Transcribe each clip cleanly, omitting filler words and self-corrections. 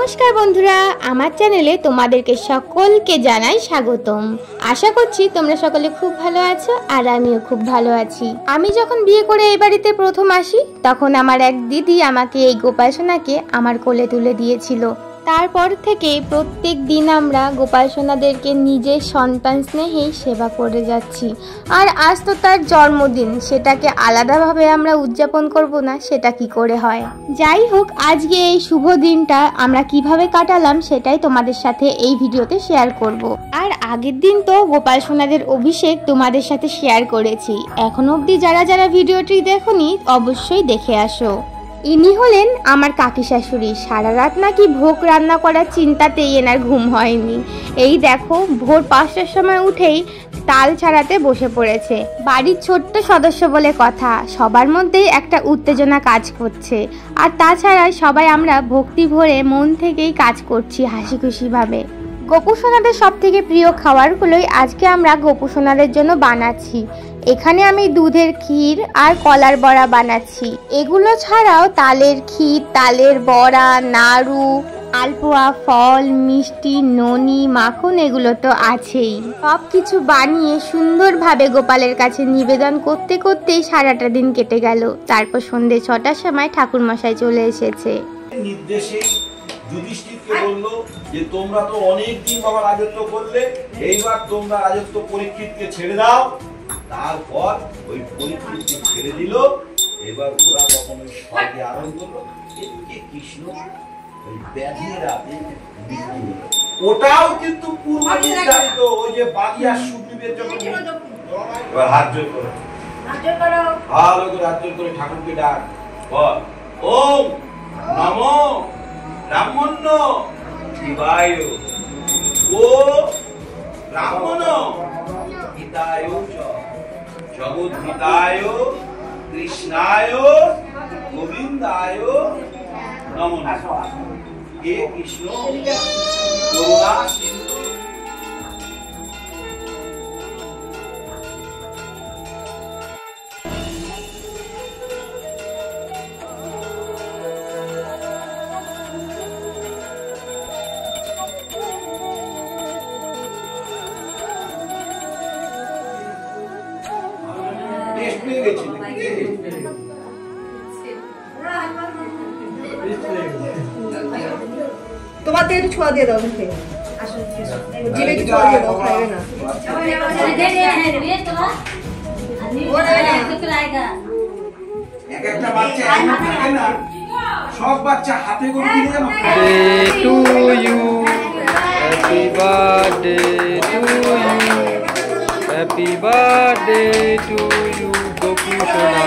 নমস্কার বন্ধুরা, আমার চ্যানেলে তোমাদেরকে সকলকে জানাই স্বাগতম। আশা করছি তোমরা সকলে খুব ভালো আছো আর আমিও খুব ভালো আছি। আমি যখন বিয়ে করে এই বাড়িতে প্রথম আসি তখন আমার এক দিদি আমাকে এই গোপাল সোনাকে আমার কোলে তুলে দিয়েছিল। তারপর থেকে প্রত্যেক দিন আমরা গোপাল সোনাদেরকে নিজের সন্তান স্নেহেই সেবা করে যাচ্ছি। আর আজ তো তার জন্মদিন, সেটাকে আলাদাভাবে আমরা উদযাপন করব না, সেটা কি করে হয়। যাই হোক, আজকে এই শুভ দিনটা আমরা কিভাবে কাটালাম সেটাই তোমাদের সাথে এই ভিডিওতে শেয়ার করব। আর আগের দিন তো গোপাল সোনাদের অভিষেক তোমাদের সাথে শেয়ার করেছি। এখনো অবধি যারা যারা ভিডিওটি দেখোনি অবশ্যই দেখে আসো। ইনি হলেন আমার কাকি শাশুড়ি। সারা রাত নাকি ভোগ রান্না করার চিন্তাতেই এনার ঘুম হয়নি। এই দেখো, ভোর 5টার সময় উঠেই তাল ছাড়াতে বসে পড়েছে। বাড়ির ছোট্ট সদস্য বলে কথা, সবার মধ্যেই একটা উত্তেজনা কাজ করছে। আর তাছাড়া সবাই আমরা ভক্তি ভরে মন থেকেই কাজ করছি হাসি খুশি ভাবে। গোপু সোনাদের সব থেকে প্রিয় খাবারগুলোই আজকে আমরা গোপু সোনাদের জন্য বানাচ্ছি। এখানে আমি দুধের ক্ষীর আর কলার বড়া বানাচ্ছি। এগুলো ছাড়াও তালের ক্ষীর, তালের বড়া, নাড়ু, আলপোয়া, ফল, মিষ্টি, ননি, মাখন এগুলো তো আছেই। সব কিছু বানিয়ে সুন্দরভাবে গোপালের কাছে নিবেদন করতে করতেই সারাটা দিন কেটে গেল। তারপর সন্ধ্যে 6টার সময় ঠাকুর মশাই চলে এসেছে। নির্দেশে যুধিষ্ঠিরকে বললো যে তোমরা তো অনেক দিন বাবা রাজত্ব করলে, এইবার তোমরা রাজত্ব পরীক্ষিতকে ছেড়ে দাও। তারপর ওই পরীক্ষিতকে ছেড়ে দিল। এবার ওরা তখন ওই স্বর্গে আরোহণ করলো। এদিকে কৃষ্ণ ওই ব্যাধির রাতে মৃত্যু হলো। ওটাও কিন্তু পূর্ব নির্ধারিত। ওই যে বালি আর সুগ্রীবের যখন এবার হাত জোর করো, ভালো করে হাত জোর করে ঠাকুরকে ডাক, বল ওম নমো ব্রাহ্মণ্য শিবায় ও ব্রাহ্মণ হিতায় জগদ্ধিতায় কৃষ্ণায় গোবিন্দায় নমো নমঃ। হে কৃষ্ণ করুণা সিন্ধু। তোমাদের একটু ছোঁয়া দিয়ে দাও মুখে, জিভে একটু ছোঁয়া দিয়ে দাও, খাইবে না। একটা বাচ্চা এমন থাকে না, সব বাচ্চা হাতে করে দিলে যেন to you, happy birthday to you, happy birthday to you Gopu সোনা।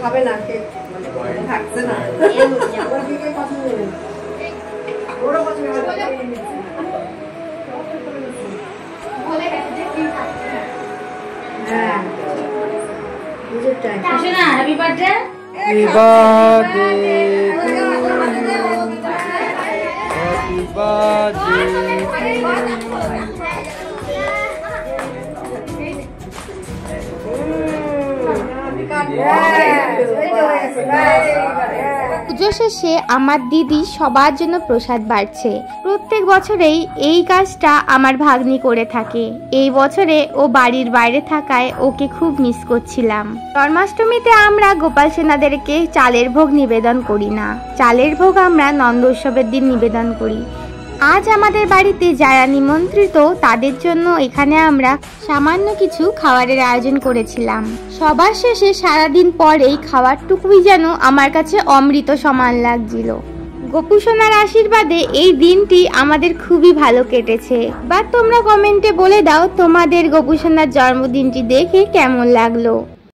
খাবে না, থাকছে না। Happy birthday, happy birthday to you, happy birthday. Pujo শেষে আমার দিদি সবার জন্য প্রসাদ বাড়ছে। প্রত্যেক বছরেই এই কাজটা আমার ভাগ্নি করে থাকে। এই বছরে ও বাড়ির বাইরে থাকায় ওকে খুব মিস করছিলাম। জন্মাষ্টমীতে আমরা গোপাল সোনাদেরকে চালের ভোগ নিবেদন করি না। চালের ভোগ আমরা নন্দ উৎসবের দিন নিবেদন করি। আজ আমাদের বাড়িতে যারা নিমন্ত্রিত তাদের জন্য এখানে আমরা সামান্য কিছু খাবারের আয়োজন করেছিলাম। সবার শেষে সারাদিন পর এই খাবারটুকুই যেন আমার কাছে অমৃত সমান লাগছিল। গোপু সোনার আশীর্বাদে এই দিনটি আমাদের খুবই ভালো কেটেছে। বা তোমরা কমেন্টে বলে দাও তোমাদের গোপু সোনার জন্মদিনটি দেখে কেমন লাগলো।